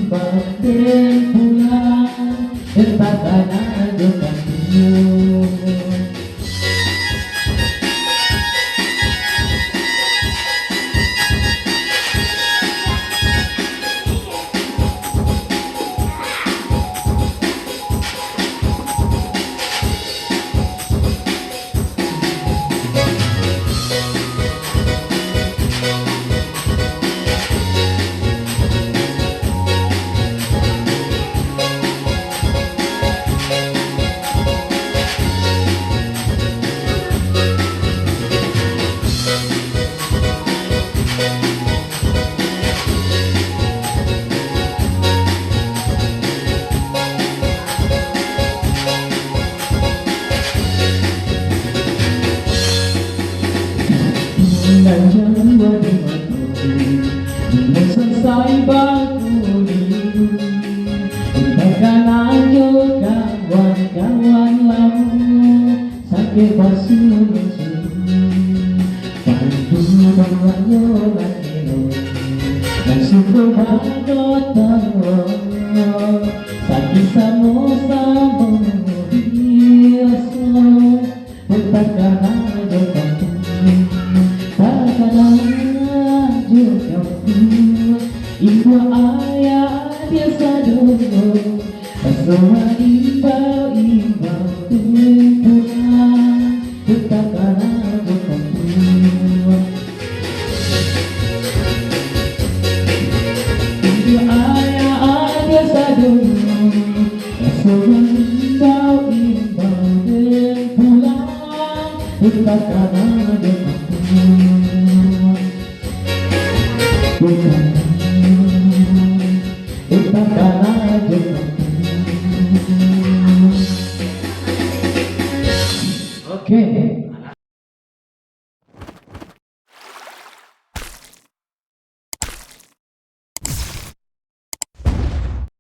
imbau dan pulang Entahkan ada kamu. Dan jangan berhenti belum selesai baku ini. Takkan ayo kawan-kawan lama sakit basuh bantu berwayo lagi dan syukur bagot tahu sakit sama-sama biasa. Takkan ayo kamu ibu ayah biasa dulu semua imbau pulang tetapkan aku kamu. Ibu ayah biasa dulu semua imbau pulang tetapkan aku kamu. Bukan